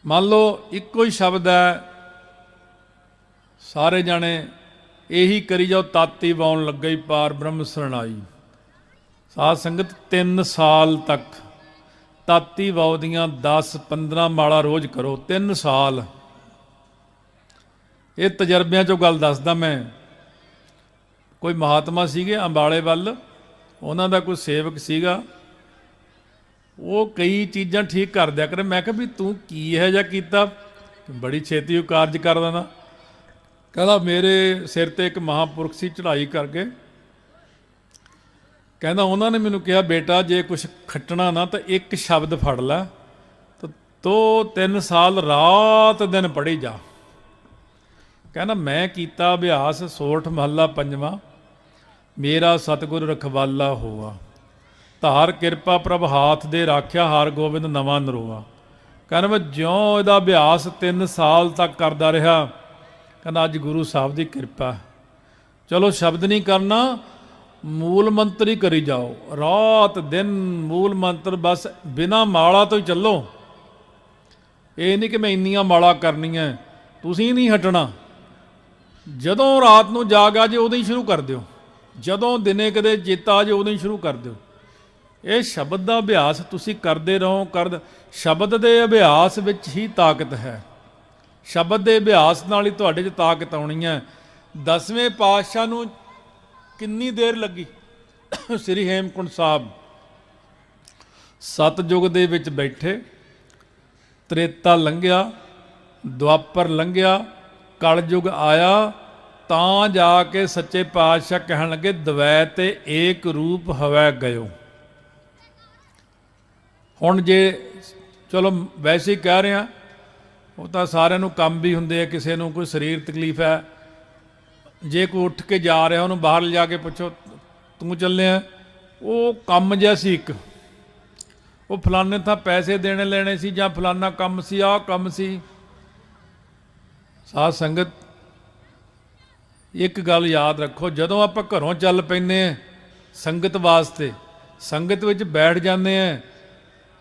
मान लो इक्को ही शब्द है, सारे जाने यही करी जाओ, ताती वाउन लग गई पार ब्रह्म सरणाई। साध संगत 3 साल तक ताती वाओ दियां 10-15 माला रोज़ करो, 3 साल। ये तजर्बियां चों गल दसदा मैं। कोई महात्मा सीगे अंबाले वल, उन्हां दा कोई सेवक सीगा, वो कई चीज़ां ठीक कर दिया करे। मैं कहा भी तू की है जा कीता, बड़ी छेती कारज कर देना। कहता मेरे सिर ते एक महापुरख सी चढ़ाई करके, कहता उन्होंने मैनू कहा बेटा जे कुछ खट्टना ना तो एक शब्द फड़ लै तो 3 साल रात दिन पढ़ी जा। कहना मैं कीता अभ्यास, सोठ महला पंजवा, मेरा सतगुर रखवाला होआ, धार किरपा प्रभ हाथ दे राख्या, हार गोबिंद नवा नरोआ। कहना मैं ज्यों इहदा अभ्यास 3 साल तक करता रहा, कहना अज गुरु साहब की किरपा। चलो शब्द नहीं करना, मूल मंत्र ही करी जाओ, रात दिन मूल मंत्र, बस बिना माला तो ही चलो। ये नहीं कि मैं इन्नियां माला करनियां, तुसीं नहीं हटना। जदों रात नूं जाग आ जे उदों ही शुरू कर दिओ, जदों दिने कदे चेता आ जे उदों ही शुरू कर दिओ। ये शब्द का अभ्यास तुसीं करदे रहो, शब्द के अभ्यास विच ही ताकत है। शब्द के अभ्यास नाल ही तुहाडे च ताकत आउणी है। 10वें पातशाह नूं कितनी देर लगी श्री हेमकुंड साहब, सतयुग दे विच बैठे, त्रेता लंघिया, द्वापर लंघिया, कलयुग आया, तां जाके सच्चे पातशाह कहण लगे द्वैत एक रूप हवै गयो। हुण जे चलो वैसे ही कह रहे हैं, वो तो सारिਆਂ ਨੂੰ ਕੰਮ भी ਹੁੰਦੇ ਆ, ਕਿਸੇ ਨੂੰ ਕੋਈ ਸਰੀਰ तकलीफ है, जे कोई उठ के जा रहा उन्होंने बाहर ले जाके पुछो तू चलिया, वो काम जिहा सी एक, वो फलाने था पैसे देने लेने सी, जां फलाना काम सी, आ काम सी। साध संगत एक गल याद रखो, जदों आप घरों चल पैंदे संगत वास्ते, संगत विच बैठ जाते हैं,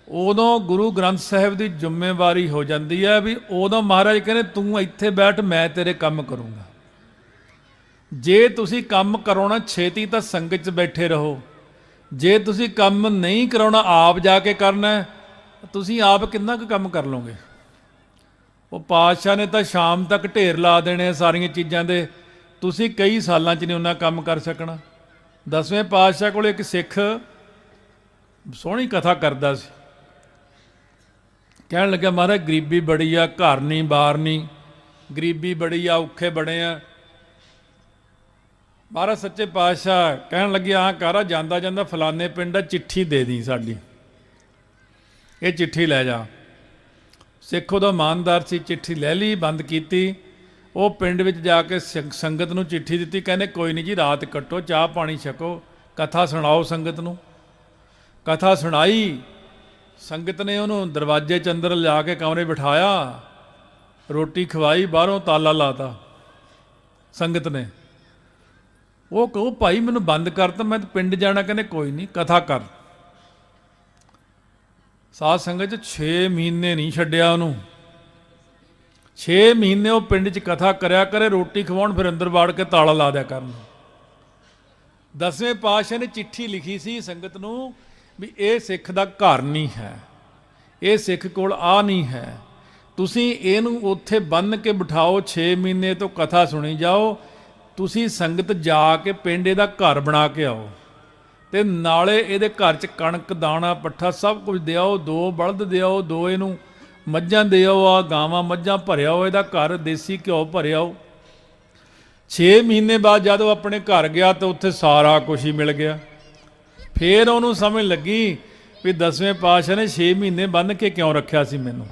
उदों गुरु ग्रंथ साहिब की जिम्मेवारी हो जाती है भी उदों महाराज कहने तू इत्थे बैठ, मैं तेरे काम करूँगा। जे तुसी काम कराउणा छेती तो संगत च बैठे रहो, जे तुसी काम नहीं कराउणा आप जाके करना है, तुसी आप कितना कुछ काम कर लोगे। वो पातशाह ने तो शाम तक ढेर ला देने सारिया चीज़ों के, तुसी कई सालों च नहीं उन्ना काम कर सकना। 10वें पातशाह को एक सिख सोहनी कथा करता सी, कहण लग्या महाराज गरीबी बड़ी आ, घर नहीं बार नहीं, गरीबी बड़ी आ, औखे बड़े आ। महाराज सच्चे पातशाह कहण लगे हाँ कर, जांदा जांदा फलाने पिंड चिट्ठी दे दी साडी, ये चिट्ठी लै जा। सिख उहदा ईमानदार सी, चिट्ठी लै ली, बंद कीती। वो पिंड विच जाके संगत नूं चिट्ठी दित्ती, कहने कोई नहीं जी रात कट्टो, चाह पानी छको, कथा सुणाओ संगत नूं। कथा सुनाई, संगत ने उन्होंने दरवाजे च अंदर लिया के कमरे बिठाया, रोटी खवाई, बाहरों ताला लाता संगत ने। वो कहो भाई मैनू बंद कर, तो मैं पिंड जाना, कहने कोई नहीं कथा कर। साध संगत 6 महीने नहीं छड्डिया उन्होंने, 6 महीने वो पिंड च कथा करया करे, रोटी खवाउण, फिर अंदर वाड़ के ताला ला दिया करन। 10वें पातशाह ने चिट्ठी लिखी सी संगत नूं भी ये सिख दा घर नहीं है, ये सिख कोल आ नहीं है, तुसीं इहनूं उत्थे बन के बिठाओ, 6 महीने तो कथा सुनी जाओ, तुसीं संगत जाके पिंड इहदा घर बना के आओ, ते नाले इहदे घर च कणक दाणा पट्ठा सब कुछ दिआओ, 2 बलद दिआओ, 2 इहनूं मੱਝਾਂ दिआओ, आ गावां मੱਝਾਂ भरियाओ, इहदा घर देसी घ्यो भरियाओ। 6 महीने बाद जदों अपने घर गया तो उत्थे सारा कुछ ही मिल गया। फिर उन्होंने समझ लगी भी 10वें पातशाह ने 6 महीने बन के क्यों रखा सी मैनू।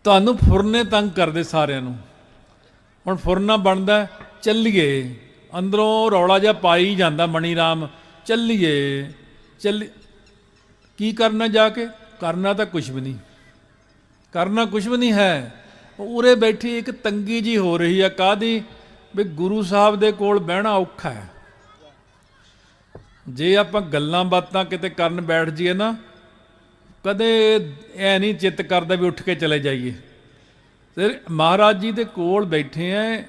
तुहानूं फुरने तंग करदे सारिਆਂ ਨੂੰ, हुण फुरना बनदा ਚੱਲੀਏ, अंदरों रौला जिहा पाई जांदा मणी राम, ਚੱਲੀਏ ਚੱਲੀ, की करना जाके, करना तो कुछ भी नहीं, करना कुछ भी नहीं है। उरे बैठी एक तंगी जी हो रही है, काहदी भी गुरु साहब दे कोल बहना औखा है। जे आपां गल्लां बातां किते करन बैठ जाइए ना, ਕਦੇ ਐ ਨਹੀਂ ਚਿੱਤ ਕਰਦਾ ਵੀ ਉੱਠ ਕੇ ਚਲੇ ਜਾਈਏ। ਤੇ ਮਹਾਰਾਜ ਜੀ ਦੇ ਕੋਲ ਬੈਠੇ ਐ,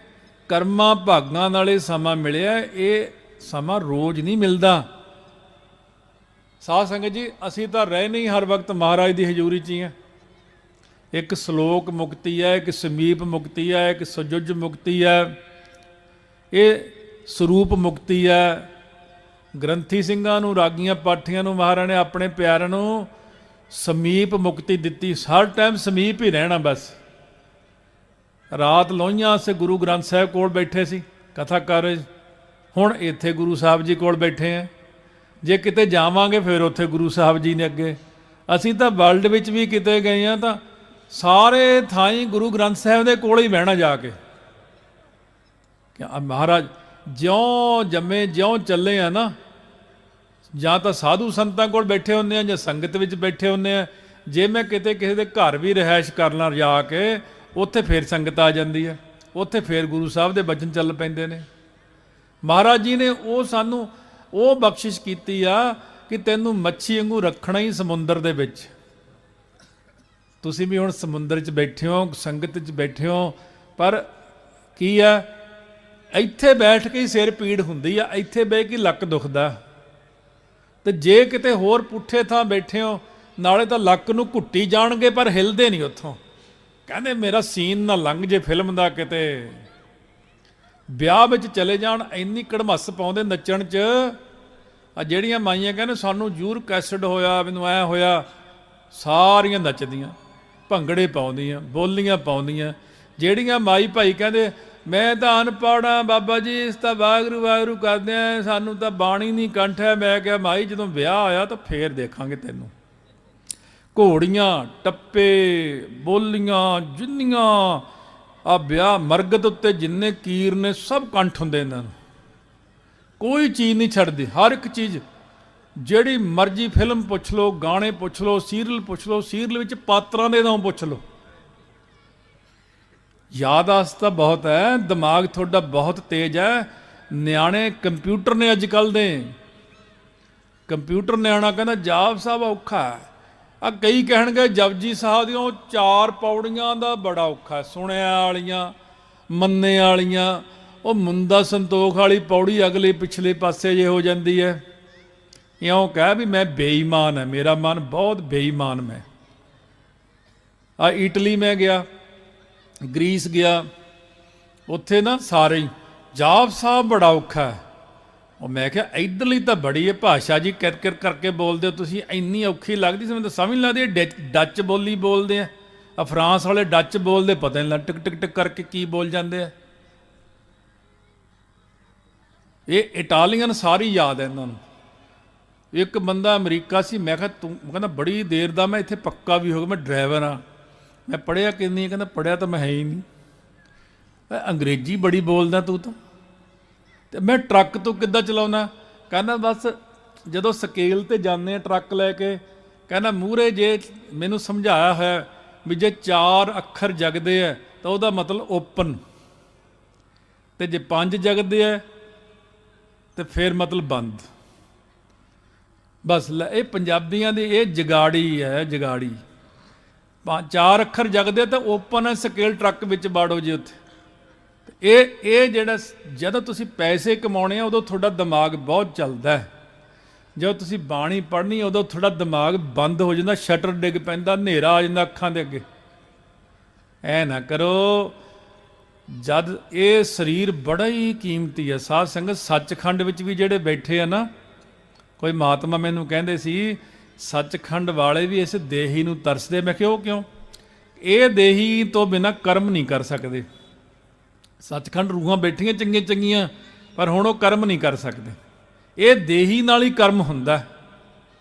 ਕਰਮਾਂ ਭਾਗਾਂ ਨਾਲ ਇਹ ਸਮਾਂ ਮਿਲਿਆ, ਇਹ ਸਮਾਂ ਰੋਜ਼ ਨਹੀਂ ਮਿਲਦਾ। ਸਾਧ ਸੰਗਤ ਜੀ, ਅਸੀਂ ਤਾਂ ਰਹਿ ਨਹੀਂ ਹਰ ਵਕਤ ਮਹਾਰਾਜ ਦੀ ਹਜ਼ੂਰੀ 'ਚ ਹੀ ਆ। ਇੱਕ ਸ਼ਲੋਕ ਮੁਕਤੀ ਹੈ, ਇੱਕ ਸਮੀਪ ਮੁਕਤੀ ਹੈ, ਇੱਕ ਸੁਜੁਜ ਮੁਕਤੀ ਹੈ, ਇਹ ਸਰੂਪ ਮੁਕਤੀ ਹੈ। ਗ੍ਰੰਥੀ ਸਿੰਘਾਂ ਨੂੰ, ਰਾਗੀਆਂ ਪਾਠੀਆਂ ਨੂੰ ਮਹਾਰਾਜ ਨੇ ਆਪਣੇ ਪਿਆਰਿਆਂ ਨੂੰ ਸਮੀਪ ਮੁਕਤੀ ਦਿੱਤੀ। ਹਰ ਟਾਈਮ ਸਮੀਪ ਹੀ ਰਹਿਣਾ ਬਸ। ਰਾਤ ਲੋਹੀਆਂ ਸੇ ਗੁਰੂ ਗ੍ਰੰਥ ਸਾਹਿਬ ਕੋਲ ਬੈਠੇ ਸੀ, ਕਥਾ ਕਰ ਰਹੇ। ਹੁਣ ਇੱਥੇ ਗੁਰੂ ਸਾਹਿਬ ਜੀ ਕੋਲ ਬੈਠੇ ਆ। ਜੇ ਕਿਤੇ ਜਾਵਾਂਗੇ ਫਿਰ ਉੱਥੇ ਗੁਰੂ ਸਾਹਿਬ ਜੀ ਨੇ ਅੱਗੇ। ਅਸੀਂ ਤਾਂ ਵਰਲਡ ਵਿੱਚ ਵੀ ਕਿਤੇ ਗਏ ਹਾਂ ਤਾਂ ਸਾਰੇ ਥਾਈਂ ਗੁਰੂ ਗ੍ਰੰਥ ਸਾਹਿਬ ਦੇ ਕੋਲ ਹੀ ਬਹਿਣਾ ਜਾ ਕੇ। ਮਹਾਰਾਜ ਜਿਉਂ ਜੰਮੇ ਜਿਉਂ ਚੱਲੇ ਆ ਨਾ, ਜਾਂ ਤਾਂ ਸਾਧੂ ਸੰਤਾਂ ਕੋਲ ਬੈਠੇ ਹੁੰਦੇ ਆ ਜਾਂ ਸੰਗਤ ਵਿੱਚ ਬੈਠੇ ਹੁੰਦੇ ਆ। ਜੇ ਮੈਂ ਕਿਤੇ ਕਿਸੇ ਦੇ ਘਰ ਵੀ ਰਿਹਾਇਸ਼ ਕਰਨਾ ਜਾ ਕੇ, ਉੱਥੇ ਫੇਰ ਸੰਗਤ ਆ ਜਾਂਦੀ ਹੈ, ਉੱਥੇ ਫੇਰ ਗੁਰੂ ਸਾਹਿਬ ਦੇ ਬਚਨ ਚੱਲ ਪੈਂਦੇ ਨੇ। ਮਹਾਰਾਜ ਜੀ ਨੇ ਉਹ ਸਾਨੂੰ ਉਹ ਬਖਸ਼ਿਸ਼ ਕੀਤੀ ਆ ਕਿ ਤੈਨੂੰ ਮੱਛੀ ਵਾਂਗੂ ਰੱਖਣਾ ਹੀ ਸਮੁੰਦਰ ਦੇ ਵਿੱਚ। ਤੁਸੀਂ ਵੀ ਹੁਣ ਸਮੁੰਦਰ 'ਚ ਬੈਠੇ ਹੋ, ਸੰਗਤ 'ਚ ਬੈਠੇ ਹੋ, ਪਰ ਕੀ ਆ, ਇੱਥੇ ਬੈਠ ਕੇ ਹੀ ਸਿਰ ਪੀੜ ਹੁੰਦੀ ਆ, ਇੱਥੇ ਬਹਿ ਕੇ ਲੱਕ ਦੁਖਦਾ। ਤੇ ਜੇ ਕਿਤੇ ਹੋਰ ਪੁੱਠੇ ਥਾਂ ਬੈਠੇ ਹੋ, ਨਾਲੇ ਤਾਂ ਲੱਕ ਨੂੰ ਘੁੱਟੀ ਜਾਣਗੇ ਪਰ ਹਿਲਦੇ ਨਹੀਂ ਉੱਥੋਂ। ਕਹਿੰਦੇ ਮੇਰਾ ਸੀਨ ਨਾ ਲੰਘ ਜੇ ਫਿਲਮ ਦਾ। ਕਿਤੇ ਵਿਆਹ ਵਿੱਚ ਚਲੇ ਜਾਣ, ਇੰਨੀ ਕੜਮੱਸ ਪਾਉਂਦੇ ਨੱਚਣ 'ਚ। ਆ ਜਿਹੜੀਆਂ ਮਾਈਆਂ ਕਹਿੰਦੇ ਸਾਨੂੰ ਯੂਰਿਕ ਐਸਿਡ ਹੋਇਆ, ਮੈਨੂੰ ਐ ਹੋਇਆ, ਸਾਰੀਆਂ ਨੱਚਦੀਆਂ, ਭੰਗੜੇ ਪਾਉਂਦੀਆਂ, ਬੋਲੀਆਂ ਪਾਉਂਦੀਆਂ। ਜਿਹੜੀਆਂ ਮਾਈ ਭਾਈ ਕਹਿੰਦੇ ਮੈਂ ਤਾਂ ਅਨਪੜ੍ਹ ਹਾਂ ਬਾਬਾ ਜੀ, ਇਸ ਤਾਂ ਵਾਹਿਗੁਰੂ ਵਾਹਿਗੁਰੂ ਕਰਦੇ ਆ, ਸਾਨੂੰ ਤਾਂ ਬਾਣੀ ਨਹੀਂ ਕੰਠ ਹੈ। ਮੈਂ ਕਿਹਾ ਮਾਈ ਜਦੋਂ ਵਿਆਹ ਆਇਆ ਤਾਂ ਫੇਰ ਦੇਖਾਂਗੇ ਤੈਨੂੰ। ਘੋੜੀਆਂ, ਟੱਪੇ, ਬੋਲੀਆਂ, ਜਿੰਨੀਆਂ ਆ ਵਿਆਹ ਮਰਗਤ ਉੱਤੇ ਜਿੰਨੇ ਕੀਰ ਨੇ ਸਭ ਕੰਠ ਹੁੰਦੇ ਇਹਨਾਂ ਨੂੰ। ਕੋਈ ਚੀਜ਼ ਨਹੀਂ ਛੱਡਦੀ, ਹਰ ਇੱਕ ਚੀਜ਼। ਜਿਹੜੀ ਮਰਜ਼ੀ ਫਿਲਮ ਪੁੱਛ ਲਓ, ਗਾਣੇ ਪੁੱਛ ਲਓ, ਸੀਰੀਅਲ ਪੁੱਛ ਲਓ, ਸੀਰੀਅਲ ਵਿੱਚ ਪਾਤਰਾਂ ਦੇ ਨਾਮ ਪੁੱਛ ਲਓ। ਯਾਦਾਸ਼ਤ ਤਾਂ ਬਹੁਤ ਹੈ, ਦਿਮਾਗ ਤੁਹਾਡਾ ਬਹੁਤ ਤੇਜ਼ ਹੈ। ਨਿਆਣੇ ਕੰਪਿਊਟਰ ਨੇ ਅੱਜ ਕੱਲ੍ਹ ਦੇ। ਕੰਪਿਊਟਰ ਨਿਆਣਾ ਕਹਿੰਦਾ ਜਾਪ ਸਾਹਿਬ ਔਖਾ ਹੈ। ਆ ਕਈ ਕਹਿਣਗੇ ਜਪਜੀ ਸਾਹਿਬ ਦੀਆਂ 4 ਪੌੜੀਆਂ ਦਾ ਬੜਾ ਔਖਾ, ਸੁਣਿਆ ਵਾਲੀਆਂ, ਮੰਨੇ ਵਾਲੀਆਂ। ਉਹ ਮੁੰਦਾ ਸੰਤੋਖ ਵਾਲੀ ਪੌੜੀ ਅਗਲੇ ਪਿਛਲੇ ਪਾਸੇ ਜੇ ਹੋ ਜਾਂਦੀ ਹੈ। ਇਉਂ ਕਹਿ ਵੀ ਮੈਂ ਬੇਈਮਾਨ ਹੈ, ਮੇਰਾ ਮਨ ਬਹੁਤ ਬੇਈਮਾਨ। ਮੈਂ ਆ ਇਟਲੀ ਮੈਂ ਗਿਆ, ਗਰੀਸ ਗਿਆ, ਉੱਥੇ ਨਾ ਸਾਰੇ ਹੀ ਜਾਪ ਸਾਹਿਬ ਬੜਾ ਔਖਾ ਹੈ। ਉਹ ਮੈਂ ਕਿਹਾ ਇੱਧਰਲੀ ਤਾਂ ਬੜੀ ਹੈ ਭਾਸ਼ਾ ਜੀ, ਕਿਰ ਕਰਕੇ ਬੋਲਦੇ ਹੋ ਤੁਸੀਂ, ਇੰਨੀ ਔਖੀ ਲੱਗਦੀ ਸੀ ਮੈਨੂੰ ਤਾਂ ਸਮਝ ਨਹੀਂ ਲੱਗਦੀ। ਡੱਚ ਬੋਲੀ ਬੋਲਦੇ ਆ ਫਰਾਂਸ ਵਾਲੇ, ਡੱਚ ਬੋਲਦੇ ਪਤਾ ਨਹੀਂ ਟਿਕ ਟਿਕ ਟਿਕ ਕਰਕੇ ਕੀ ਬੋਲ ਜਾਂਦੇ ਆ। ਇਹ ਇਟਾਲੀਅਨ ਸਾਰੀ ਯਾਦ ਹੈ ਇਹਨਾਂ ਨੂੰ। ਇੱਕ ਬੰਦਾ ਅਮਰੀਕਾ ਸੀ, ਮੈਂ ਕਿਹਾ ਤੂੰ, ਕਹਿੰਦਾ ਬੜੀ ਦੇਰ ਦਾ ਮੈਂ ਇੱਥੇ ਪੱਕਾ ਵੀ ਹੋ ਗਿਆ, ਮੈਂ ਡਰਾਈਵਰ ਹਾਂ। ਮੈਂ ਪੜ੍ਹਿਆ ਕਿੰਨੀ, ਕਹਿੰਦਾ ਪੜ੍ਹਿਆ ਤਾਂ ਮੈਂ ਹੈ ਹੀ ਨਹੀਂ। ਅੰਗਰੇਜ਼ੀ ਬੜੀ ਬੋਲਦਾ ਤੂੰ ਤਾਂ। ਤੇ ਮੈਂ ਟਰੱਕ ਤੂੰ ਕਿੱਦਾਂ ਚਲਾਉਣਾ? ਕਹਿੰਦਾ ਬਸ ਜਦੋਂ ਸਕੇਲ 'ਤੇ ਜਾਂਦੇ ਆ ਟਰੱਕ ਲੈ ਕੇ, ਕਹਿੰਦਾ ਮੂਹਰੇ ਜੇ ਮੈਨੂੰ ਸਮਝਾਇਆ ਹੋਇਆ ਵੀ ਜੇ 4 ਅੱਖਰ ਜਗਦੇ ਆ ਤਾਂ ਉਹਦਾ ਮਤਲਬ ਓਪਨ, ਤੇ ਜੇ 5 ਜਗਦੇ ਆ ਤੇ ਫਿਰ ਮਤਲਬ ਬੰਦ। ਬਸ ਇਹ ਪੰਜਾਬੀਆਂ ਦੀ ਇਹ ਜਗਾੜੀ ਹੈ, ਜਗਾੜੀ। 4 ਅੱਖਰ ਜਗਦੇ ਤਾਂ ਓਪਨ ਹੈ, ਸਕੇਲ ਟਰੱਕ ਵਿੱਚ ਬਾੜੋ ਜੀ ਉੱਥੇ। ਇਹ ਜਿਹੜਾ ਜਦੋਂ ਤੁਸੀਂ ਪੈਸੇ ਕਮਾਉਣੇ ਆ ਉਦੋਂ ਤੁਹਾਡਾ ਦਿਮਾਗ ਬਹੁਤ ਚੱਲਦਾ ਹੈ। ਜਦੋਂ ਤੁਸੀਂ ਬਾਣੀ ਪੜ੍ਹਨੀ ਉਦੋਂ ਤੁਹਾਡਾ ਦਿਮਾਗ ਬੰਦ ਹੋ ਜਾਂਦਾ, ਸ਼ਟਰ ਡਿੱਗ ਪੈਂਦਾ, ਹਨੇਰਾ ਆ ਜਾਂਦਾ ਅੱਖਾਂ ਦੇ ਅੱਗੇ। ਐ ਨਾ ਕਰੋ। ਜਦ ਇਹ ਸਰੀਰ ਬੜਾ ਹੀ ਕੀਮਤੀ ਹੈ ਸਾਧ ਸੰਗਤ। ਸੱਚਖੰਡ ਵਿੱਚ ਵੀ ਜਿਹੜੇ ਬੈਠੇ ਆ ਨਾ, ਕੋਈ ਮਹਾਤਮਾ ਮੈਨੂੰ ਕਹਿੰਦੇ ਸੀ ਸੱਚਖੰਡ ਵਾਲੇ ਵੀ ਇਸ ਦੇਹੀ ਨੂੰ ਤਰਸਦੇ। ਮੈਂ ਕਿਹਾ ਉਹ ਕਿਉਂ? ਇਹ ਦੇਹੀ ਤੋਂ ਬਿਨਾਂ ਕਰਮ ਨਹੀਂ ਕਰ ਸਕਦੇ। ਸੱਚਖੰਡ ਰੂਹਾਂ ਬੈਠੀਆਂ ਚੰਗੀਆਂ ਚੰਗੀਆਂ, ਪਰ ਹੁਣ ਉਹ ਕਰਮ ਨਹੀਂ ਕਰ ਸਕਦੇ। ਇਹ ਦੇਹੀ ਨਾਲ ਹੀ ਕਰਮ ਹੁੰਦਾ।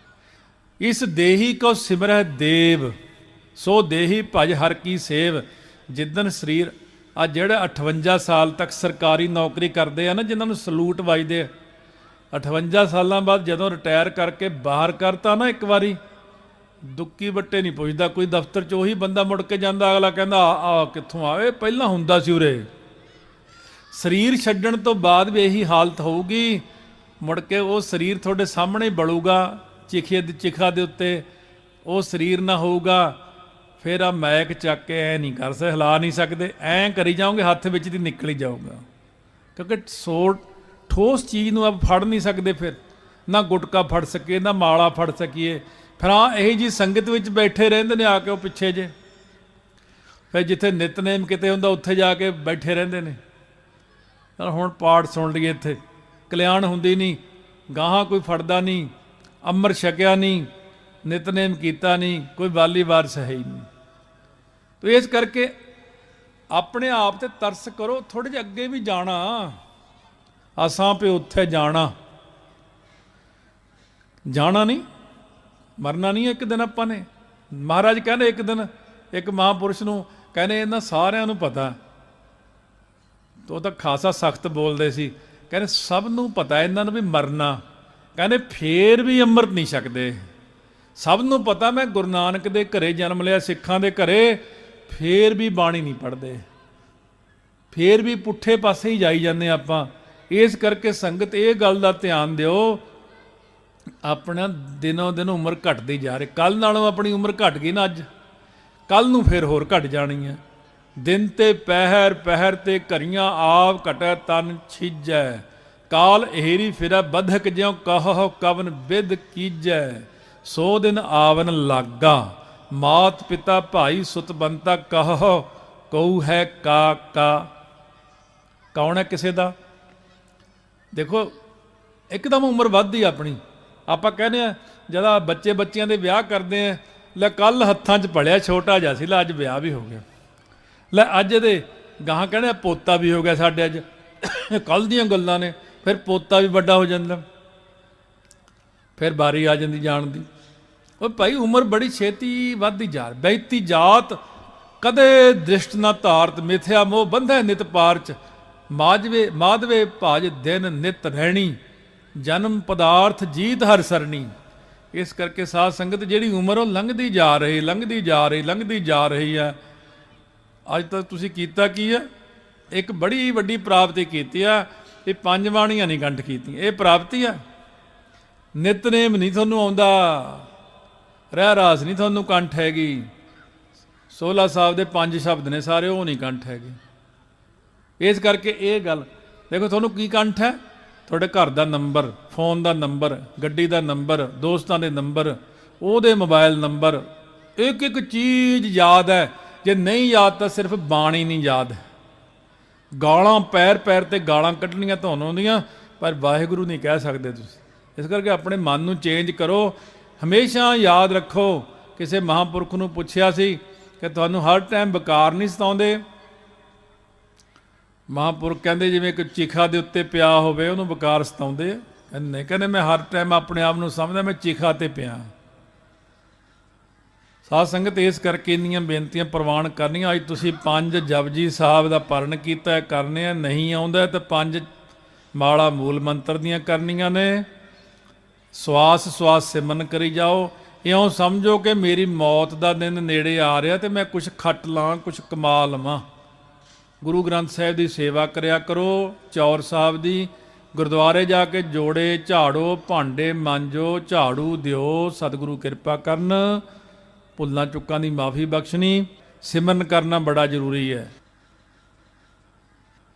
ਇਸ ਦੇਹੀ ਕੋ ਸਿਮਰਹਿ ਦੇਵ, ਸੋ ਦੇਹੀ ਭਜ ਹਰ ਕੀ ਸੇਵ। ਜਿੱਦਣ ਸਰੀਰ ਆ ਜਿਹੜਾ 58 ਸਾਲ ਤੱਕ ਸਰਕਾਰੀ ਨੌਕਰੀ ਕਰਦੇ ਆ ਨਾ, ਜਿਨ੍ਹਾਂ ਨੂੰ ਸਲੂਟ ਵੱਜਦੇ ਆ, 58 ਸਾਲਾਂ ਬਾਅਦ ਜਦੋਂ ਰਿਟਾਇਰ ਕਰਕੇ ਬਾਹਰ ਕਰਤਾ ਨਾ ਇੱਕ ਵਾਰੀ, ਦੁੱਕੀ ਵੱਟੇ ਨਹੀਂ ਪੁੱਛਦਾ ਕੋਈ ਦਫ਼ਤਰ 'ਚ। ਉਹੀ ਬੰਦਾ ਮੁੜ ਕੇ ਜਾਂਦਾ, ਅਗਲਾ ਕਹਿੰਦਾ ਆ ਕਿੱਥੋਂ ਆਵੇ, ਪਹਿਲਾਂ ਹੁੰਦਾ ਸੀ ਉਰੇ। ਸਰੀਰ ਛੱਡਣ ਤੋਂ ਬਾਅਦ ਵੀ ਇਹੀ ਹਾਲਤ ਹੋਊਗੀ। ਮੁੜ ਕੇ ਉਹ ਸਰੀਰ ਤੁਹਾਡੇ ਸਾਹਮਣੇ ਬਲੂਗਾ ਚਿਖੇ ਚਿਖਾ ਦੇ ਉੱਤੇ। ਉਹ ਸਰੀਰ ਨਾ ਹੋਊਗਾ ਫਿਰ ਆ ਮੈਕ ਚੱਕ ਕੇ ਐ ਨਹੀਂ ਕਰ ਸਕਦੇ, ਹਿਲਾ ਨਹੀਂ ਸਕਦੇ, ਐਂ ਕਰੀ ਜਾਓਗੇ ਹੱਥ ਵਿੱਚ ਦੀ ਨਿਕਲ ਹੀ ਜਾਊਗਾ, ਕਿਉਂਕਿ ਠੋਸ ਚੀਜ਼ ਨੂੰ ਆਪ ਫੜ ਨਹੀਂ ਸਕਦੇ, ਫਿਰ ਨਾ ਗੁਟਕਾ ਫੜ ਸਕੀਏ ਨਾ ਮਾਲਾ ਫੜ ਸਕੀਏ। ਫਿਰ ਇਹੀ ਜੀ ਸੰਗਤ ਵਿੱਚ ਬੈਠੇ ਰਹਿੰਦੇ ਨੇ ਆ ਕੇ ਉਹ ਪਿੱਛੇ ਜੇ, ਫਿਰ ਜਿੱਥੇ ਨਿਤਨੇਮ ਕਿਤੇ ਹੁੰਦਾ ਉੱਥੇ ਜਾ ਕੇ ਬੈਠੇ ਰਹਿੰਦੇ ਨੇ। ਹੁਣ ਪਾਠ ਸੁਣ ਲਈਏ, ਇੱਥੇ ਕਲਿਆਣ ਹੁੰਦੀ ਨਹੀਂ, ਗਾਹਾਂ ਕੋਈ ਫੜਦਾ ਨਹੀਂ, ਅੰਮ੍ਰਿਤ ਛਕਿਆ ਨਹੀਂ, ਨਿਤਨੇਮ ਕੀਤਾ ਨਹੀਂ, ਕੋਈ ਵਾਲੀ ਵਾਰਸ ਹੈ ਹੀ ਨਹੀਂ। ਤੋ ਇਸ ਕਰਕੇ ਆਪਣੇ ਆਪ ਤੇ ਤਰਸ ਕਰੋ, ਥੋੜ੍ਹੇ ਜਿਹੇ ਅੱਗੇ ਵੀ ਜਾਣਾ, ਅਸਾਂ ਪੇ ਉੱਥੇ ਜਾਣਾ ਨਹੀਂ, ਮਰਨਾ ਨਹੀਂ ਇੱਕ ਦਿਨ ਆਪਾਂ ਨੇ। ਮਹਾਰਾਜ ਕਹਿੰਦੇ ਇੱਕ ਦਿਨ ਇੱਕ ਮਹਾਂਪੁਰਸ਼ ਨੂੰ ਕਹਿੰਦੇ ਇਹਨਾਂ ਸਾਰਿਆਂ ਨੂੰ ਪਤਾ, ਉਹ ਤਾਂ ਖਾਸਾ ਸਖਤ ਬੋਲਦੇ ਸੀ, ਕਹਿੰਦੇ ਸਭ ਨੂੰ ਪਤਾ ਇਹਨਾਂ ਨੂੰ ਵੀ ਮਰਨਾ, ਕਹਿੰਦੇ ਫੇਰ ਵੀ ਅੰਮ੍ਰਿਤ ਨਹੀਂ ਛਕਦੇ। ਸਭ ਨੂੰ ਪਤਾ ਮੈਂ ਗੁਰੂ ਨਾਨਕ ਦੇ ਘਰੇ ਜਨਮ ਲਿਆ, ਸਿੱਖਾਂ ਦੇ ਘਰੇ, ਫੇਰ ਵੀ ਬਾਣੀ ਨਹੀਂ ਪੜ੍ਹਦੇ, ਫੇਰ ਵੀ ਪੁੱਠੇ ਪਾਸੇ ਹੀ ਜਾਈ ਜਾਂਦੇ ਆਪਾਂ। ਇਸ ਕਰਕੇ ਸੰਗਤ ਇਹ ਗੱਲ ਦਾ ਧਿਆਨ ਦਿਓ, ਆਪਣਾ ਦਿਨੋਂ ਦਿਨ ਉਮਰ ਘਟਦੀ ਜਾ ਰਹੀ। ਕੱਲ੍ਹ ਨਾਲੋਂ ਆਪਣੀ ਉਮਰ ਘਟ ਗਈ ਨਾ ਅੱਜ, ਕੱਲ੍ਹ ਨੂੰ ਫਿਰ ਹੋਰ ਘਟ ਜਾਣੀ ਹੈ। ਦਿਨ ਤੇ ਪਹਿਰ, ਪਹਿਰ ਤੇ ਘਰੀਆਂ, ਆਪ ਘਟੈ ਤਨ ਛਿਜੈ, ਕਾਲ ਇਹਰੀ ਫਿਰੈ ਬਧਕ ਜਿਉ ਕਹੋ ਕਵਨ ਬਿਦ ਕੀਜੈ, ਸੋ ਦਿਨ ਆਵਨ ਲਾਗਾ, ਮਾਤ ਪਿਤਾ ਭਾਈ ਸੁਤ ਬੰਤਾ ਕਹੋ ਕਉ ਹੈ ਕਾ। ਕੌਣ ਹੈ ਕਿਸੇ ਦਾ? ਦੇਖੋ ਇੱਕਦਮ ਉਮਰ ਵੱਧਦੀ ਆਪਣੀ, ਆਪਾਂ ਕਹਿੰਦੇ ਆ ਜਦੋਂ ਬੱਚਿਆਂ ਦੇ ਵਿਆਹ ਕਰਦੇ ਆ, ਲੈ ਕੱਲ੍ਹ ਹੱਥਾਂ 'ਚ ਪੜਿਆ ਛੋਟਾ ਜਿਹਾ ਸੀ, ਲੈ ਅੱਜ ਵਿਆਹ ਵੀ ਹੋ ਗਿਆ, ਲੈ ਅੱਜ ਇਹਦੇ ਗਾਹਾਂ ਕਹਿੰਦੇ ਪੋਤਾ ਵੀ ਹੋ ਗਿਆ ਸਾਡੇ, ਅੱਜ ਕੱਲ੍ਹ ਦੀਆਂ ਗੱਲਾਂ ਨੇ, ਫਿਰ ਪੋਤਾ ਵੀ ਵੱਡਾ ਹੋ ਜਾਂਦਾ, ਫਿਰ ਬਾਰੀ ਆ ਜਾਂਦੀ ਜਾਣ ਦੀ। ਉਹ ਭਾਈ ਉਮਰ ਬੜੀ ਛੇਤੀ ਵੱਧਦੀ ਜਾ ਰਹੀ। ਬੈਤੀ ਜਾਤ ਕਦੇ ਦ੍ਰਿਸ਼ਟ ਨਾ ਧਾਰਤ, ਮਿਥਿਆ ਮੋਹ ਬੰਧੈ ਨਿਤ ਪਾਰਚ, ਮਾਧਵੇ ਭਾਜ ਦਿਨ ਨਿਤ ਰਹਿਣੀ, ਜਨਮ ਪਦਾਰਥ ਜੀਤ ਹਰ ਸਰਣੀ। ਇਸ ਕਰਕੇ ਸਾਧ ਸੰਗਤ ਜਿਹੜੀ ਉਮਰ ਉਹ ਲੰਘਦੀ ਜਾ ਰਹੀ ਹੈ। ਅੱਜ ਤੱਕ ਤੁਸੀਂ ਕੀਤਾ ਕੀ ਹੈ? ਇੱਕ ਬੜੀ ਵੱਡੀ ਪ੍ਰਾਪਤੀ ਕੀਤੀ ਆ, ਇਹ 5 ਬਾਣੀਆਂ ਨਹੀਂ ਕੰਠ ਕੀਤੀਆਂ, ਇਹ ਪ੍ਰਾਪਤੀ ਆ। ਨਿਤਨੇਮ ਨਹੀਂ ਤੁਹਾਨੂੰ ਆਉਂਦਾ, ਰਹਿ ਰਾਸ ਨਹੀਂ ਤੁਹਾਨੂੰ ਕੰਠ ਹੈਗੀ, 16 ਸਾਹਿਬ ਦੇ 5 ਸ਼ਬਦ ਨੇ ਸਾਰੇ, ਉਹ ਨਹੀਂ ਕੰਠ ਹੈਗੇ। ਇਸ ਕਰਕੇ ਇਹ ਗੱਲ ਦੇਖੋ, ਤੁਹਾਨੂੰ ਕੀ ਕੰਠ ਹੈ? ਤੁਹਾਡੇ ਘਰ ਦਾ ਨੰਬਰ, ਫੋਨ ਦਾ ਨੰਬਰ, ਗੱਡੀ ਦਾ ਨੰਬਰ, ਦੋਸਤਾਂ ਦੇ ਨੰਬਰ, ਉਹਦੇ ਮੋਬਾਈਲ ਨੰਬਰ, ਇੱਕ ਇੱਕ ਚੀਜ਼ ਯਾਦ ਹੈ। ਜੇ ਨਹੀਂ ਯਾਦ ਤਾਂ ਸਿਰਫ ਬਾਣੀ ਨਹੀਂ ਯਾਦ। ਗਾਲਾਂ ਪੈਰ ਪੈਰ ਤੇ ਗਾਲਾਂ ਕੱਢਣੀਆਂ ਤੁਹਾਨੂੰ ਆਉਂਦੀਆਂ, ਪਰ ਵਾਹਿਗੁਰੂ ਨਹੀਂ ਕਹਿ ਸਕਦੇ ਤੁਸੀਂ। ਇਸ ਕਰਕੇ ਆਪਣੇ ਮਨ ਨੂੰ ਚੇਂਜ ਕਰੋ, ਹਮੇਸ਼ਾ ਯਾਦ ਰੱਖੋ। ਕਿਸੇ ਮਹਾਂਪੁਰਖ ਨੂੰ ਪੁੱਛਿਆ ਸੀ ਕਿ ਤੁਹਾਨੂੰ ਹਰ ਟਾਈਮ ਵਿਕਾਰ ਨਹੀਂ ਸਤਾਉਂਦੇ? ਮਹਾਂਪੁਰਖ ਕਹਿੰਦੇ ਜਿਵੇਂ ਇੱਕ ਚਿਖਾ ਦੇ ਉੱਤੇ ਪਿਆ ਹੋਵੇ, ਉਹਨੂੰ ਵਿਕਾਰ ਸਤਾਉਂਦੇ? ਕਹਿੰਦੇ ਨਹੀਂ, ਕਹਿੰਦੇ ਮੈਂ ਹਰ ਟਾਈਮ ਆਪਣੇ ਆਪ ਨੂੰ ਸਮਝਦਾ ਮੈਂ ਚਿਖਾ 'ਤੇ ਪਿਆ। ਸਾਧ ਸੰਗਤ ਇਸ ਕਰਕੇ ਇੰਨੀਆਂ ਬੇਨਤੀਆਂ ਪ੍ਰਵਾਨ ਕਰਨੀਆਂ। ਅੱਜ ਤੁਸੀਂ 5 ਜਪਜੀ ਸਾਹਿਬ ਦਾ ਪੜ੍ਹਨ ਕੀਤਾ, ਕਰਨੇ ਆ, ਨਹੀਂ ਆਉਂਦਾ ਤਾਂ 5 ਮਾਲਾ ਮੂਲ ਮੰਤਰ ਦੀਆਂ ਕਰਨੀਆਂ ਨੇ। ਸਵਾਸ ਸਿਮਰਨ ਕਰੀ ਜਾਓ। ਇਉਂ ਸਮਝੋ ਕਿ ਮੇਰੀ ਮੌਤ ਦਾ ਦਿਨ ਨੇੜੇ ਆ ਰਿਹਾ ਤੇ ਮੈਂ ਕੁਛ ਖੱਟ ਲਾਂ, ਕੁਛ ਕਮਾ ਲਵਾਂ। ਗੁਰੂ ਗ੍ਰੰਥ ਸਾਹਿਬ ਦੀ ਸੇਵਾ ਕਰਿਆ ਕਰੋ, ਚੌਰ ਸਾਹਿਬ ਦੀ, ਗੁਰਦੁਆਰੇ ਜਾ ਕੇ ਜੋੜੇ ਝਾੜੋ, ਭਾਂਡੇ ਮਾਂਜੋ, ਝਾੜੂ ਦਿਓ, ਸਤਿਗੁਰੂ ਕਿਰਪਾ ਕਰਨ, ਭੁੱਲਾਂ ਚੁੱਕਾਂ ਦੀ ਮਾਫੀ ਬਖਸ਼ਣੀ। ਸਿਮਰਨ ਕਰਨਾ ਬੜਾ ਜ਼ਰੂਰੀ ਹੈ।